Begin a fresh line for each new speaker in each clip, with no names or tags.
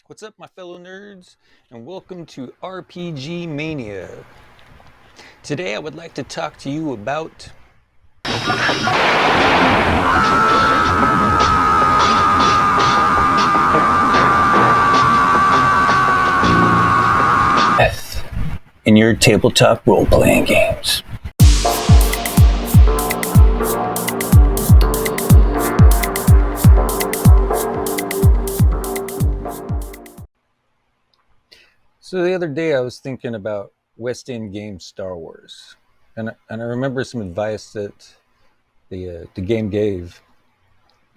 What's up, my fellow nerds, and welcome to RPG-MANIA. Today I would like to talk to you about death in your tabletop role-playing games. So the other day I was thinking about West End game Star Wars, and I remember some advice that the game gave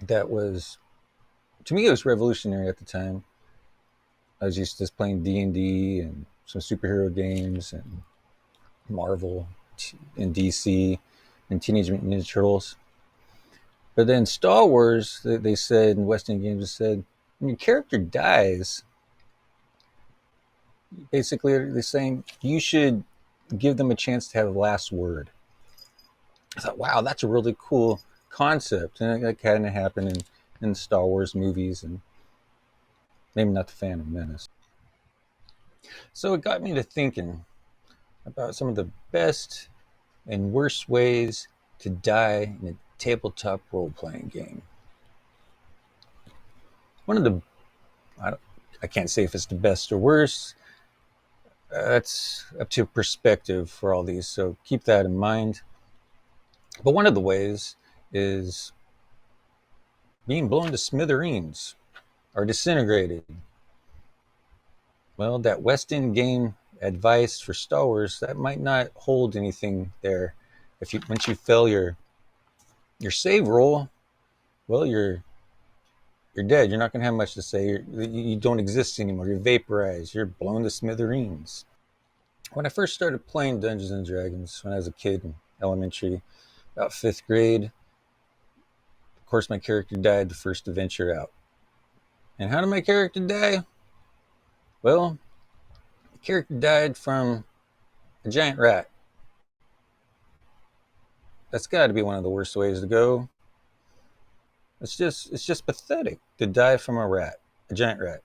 that was, to me, it was revolutionary at the time. I was used to just playing D&D and some superhero games and Marvel and DC and Teenage Mutant Ninja Turtles. But then Star Wars, they said, in West End games, said, when your character dies, basically they're saying you should give them a chance to have the last word. I thought, wow, that's a really cool concept. And that kind of happened in Star Wars movies, and maybe not the Phantom Menace. So it got me to thinking about some of the best and worst ways to die in a tabletop role-playing game. One of the, I can't say if it's the best or worst. That's up to perspective for all these, so keep that in mind. But one of the ways is being blown to smithereens or disintegrated. Well, that West End game advice for Star Wars, that might not hold anything there. Once you fail your save roll, well, you're dead. You're not going to have much to say. You don't exist anymore. You're vaporized. You're blown to smithereens. When I first started playing Dungeons and Dragons when I was a kid in elementary, about 5th grade, of course my character died the first adventure out. And how did my character die? Well, the character died from a giant rat. That's got to be one of the worst ways to go. It's just pathetic to die from a giant rat.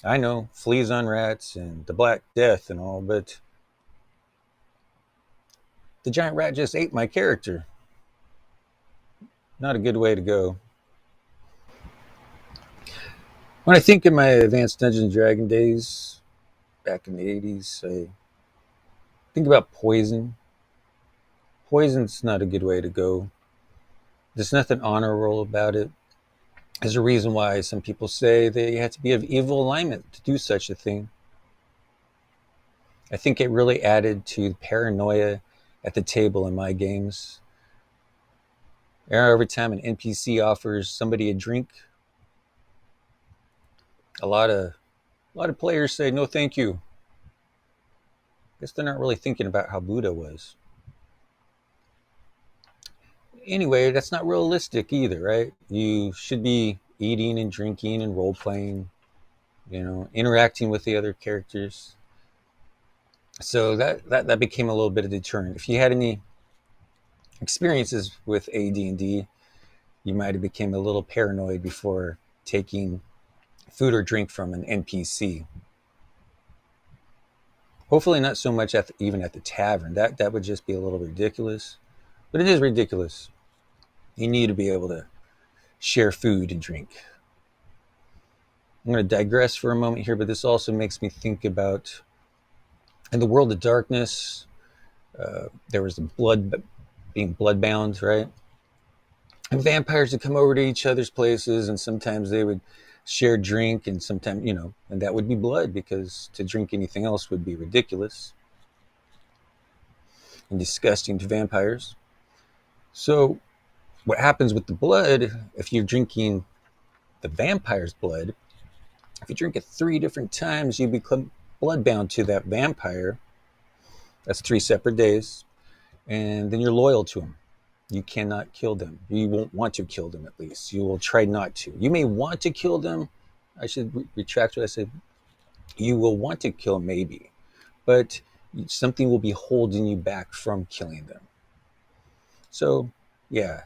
I know, fleas on rats and the Black Death and all, but the giant rat just ate my character. Not a good way to go. When I think of my advanced Dungeons and Dragon days back in the 80s, I think about poison. Poison's not a good way to go. There's nothing honorable about it. There's a reason why some people say they have to be of evil alignment to do such a thing. I think it really added to paranoia at the table in my games. Every time an NPC offers somebody a drink, a lot of players say no thank you. Guess they're not really thinking about how Buddha was. Anyway, that's not realistic either, right? You should be eating and drinking and role-playing, interacting with the other characters. So that became a little bit of a deterrent. If you had any experiences with AD&D, you might have become a little paranoid before taking food or drink from an NPC. Hopefully not so much even at the tavern. That would just be a little ridiculous. But it is ridiculous. You need to be able to share food and drink. I'm going to digress for a moment here, but this also makes me think about, in the world of darkness, there was being bloodbound, right? And vampires would come over to each other's places, and sometimes they would share drink, and sometimes, and that would be blood, because to drink anything else would be ridiculous and disgusting to vampires. So what happens with the blood, if you're drinking the vampire's blood, if you drink it 3 different times, you become bloodbound to that vampire. That's 3 separate days. And then you're loyal to him. You cannot kill them. You won't want to kill them, at least. You will try not to. You may want to kill them. I should retract what I said. You will want to kill, maybe. But something will be holding you back from killing them. So, yeah,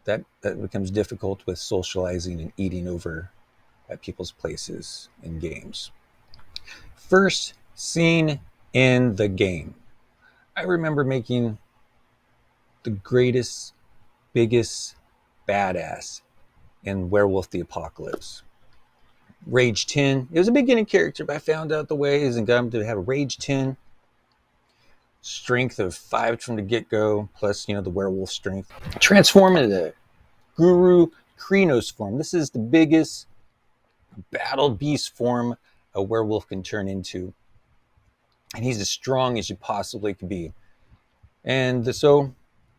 that becomes difficult with socializing and eating over at people's places in games. First scene in the game. I remember making the greatest, biggest badass in Werewolf the Apocalypse. Rage 10. It was a beginning character, but I found out the ways and got him to have a Rage 10. Strength of 5 from the get-go, plus, the werewolf strength. Transform into the Guru Krynos form. This is the biggest battle beast form a werewolf can turn into. And he's as strong as you possibly could be. And so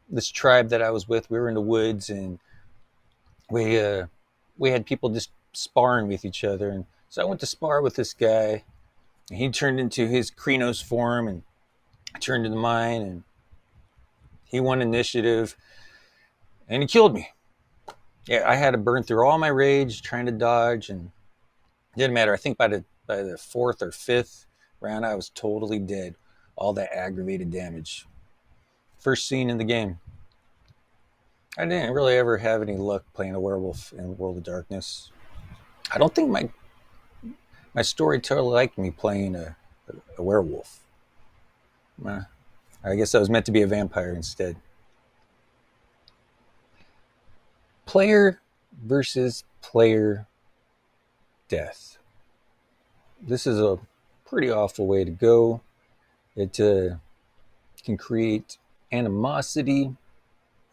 this tribe that I was with, we were in the woods, and we had people just sparring with each other. And so I went to spar with this guy, and he turned into his Krynos form, and I turned into mine, and he won initiative, and he killed me. Yeah, I had to burn through all my rage trying to dodge, and it didn't matter. I think by the fourth or fifth round, I was totally dead. All that aggravated damage. First scene in the game. I didn't really ever have any luck playing a werewolf in World of Darkness. I don't think my storyteller liked me playing a werewolf. I guess I was meant to be a vampire instead. Player versus player death. This is a pretty awful way to go. It can create animosity,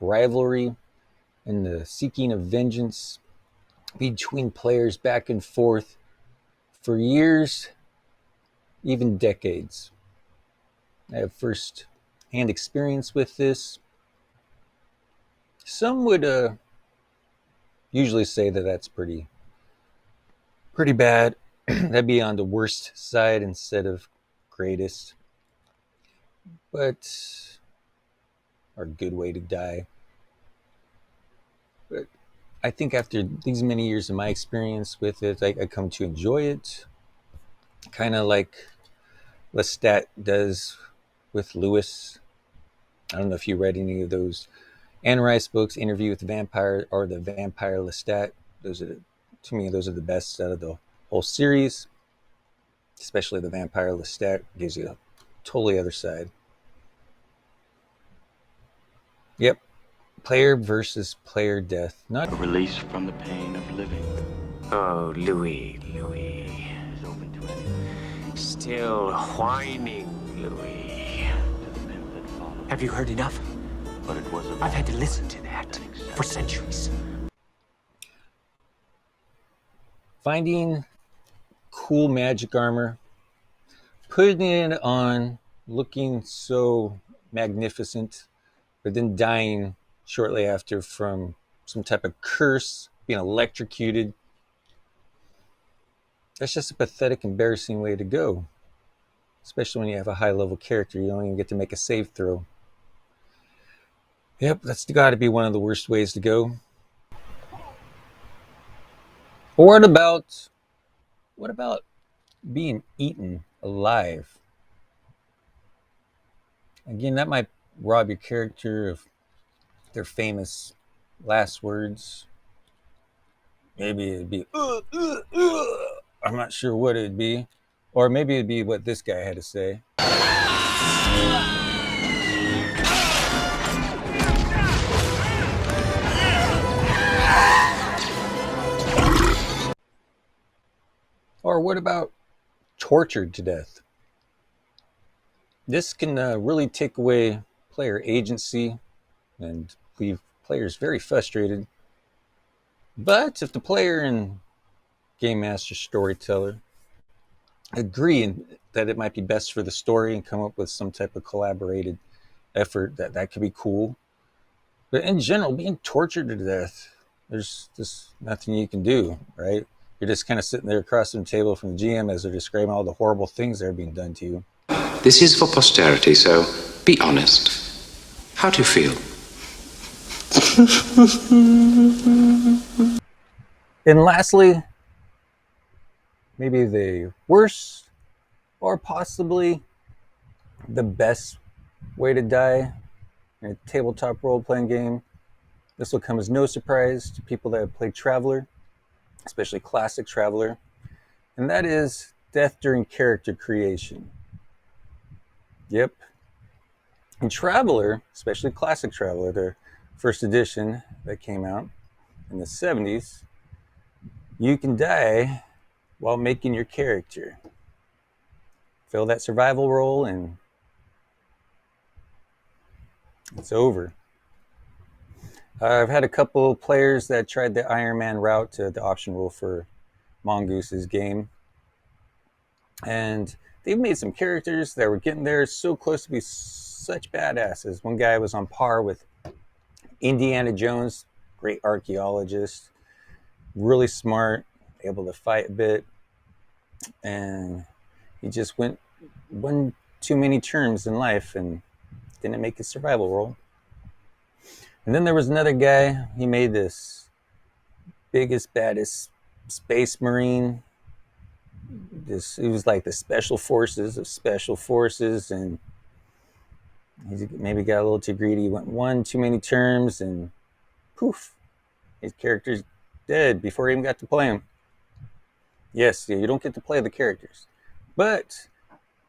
rivalry, and the seeking of vengeance between players back and forth for years, even decades. I have first-hand experience with this. Some would usually say that that's pretty bad. That'd be on the worst side instead of greatest. But, or a good way to die. But I think after these many years of my experience with it, I come to enjoy it. Kind of like Lestat does with Lewis. I don't know if you read any of those Anne Rice books, Interview with the Vampire or the Vampire Lestat. To me, those are the best out of the whole series. Especially the Vampire Lestat gives you a totally other side. Yep. Player versus player death. Not
a release from the pain of living.
Oh, Louis. Still whining, Louis. Have you heard enough?
But it was
I've had to listen to that for centuries.
Finding cool magic armor, putting it on, looking so magnificent, but then dying shortly after from some type of curse, being electrocuted. That's just a pathetic, embarrassing way to go. Especially when you have a high-level character, you don't even get to make a save throw. Yep, that's got to be one of the worst ways to go. Or what about being eaten alive? Again, that might rob your character of their famous last words. Maybe it'd be, I'm not sure what it'd be. Or maybe it'd be what this guy had to say. Or what about tortured to death? This can really take away player agency and leave players very frustrated. But if the player and game master storyteller agree that it might be best for the story and come up with some type of collaborated effort, that could be cool. But in general, being tortured to death, there's just nothing you can do, right? You're just kind of sitting there across the table from the GM as they're describing all the horrible things that are being done to you.
This is for posterity, so be honest. How do you feel?
And lastly, maybe the worst or possibly the best way to die in a tabletop role-playing game. This will come as no surprise to people that have played Traveler. especially classic Traveler, and that is death during character creation. Yep. In Traveler, especially classic Traveler, the first edition that came out in the 70s, you can die while making your character. Fill that survival role and it's over. I've had a couple players that tried the Iron Man route to the option rule for Mongoose's game. And they've made some characters that were getting there so close to be such badasses. One guy was on par with Indiana Jones, great archaeologist, really smart, able to fight a bit. And he just went one too many terms in life and didn't make his survival role. And then there was another guy, he made this biggest, baddest space marine. He was like the special forces of special forces, and he maybe got a little too greedy. He went one too many terms, and poof, his character's dead before he even got to play him. Yes, you don't get to play the characters. But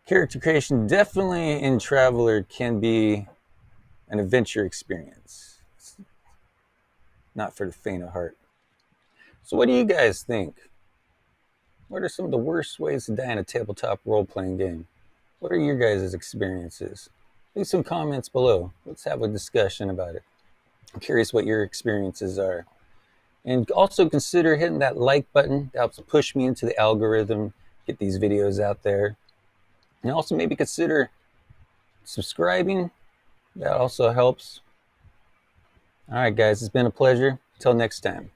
character creation definitely in Traveler can be an adventure experience. It's not for the faint of heart. So what do you guys think? What are some of the worst ways to die in a tabletop role-playing game? What are your guys' experiences? Leave some comments below. Let's have a discussion about it. I'm curious what your experiences are. And also consider hitting that like button. That helps push me into the algorithm, get these videos out there. And also maybe consider subscribing. That also helps. All right, guys, it's been a pleasure. Until next time.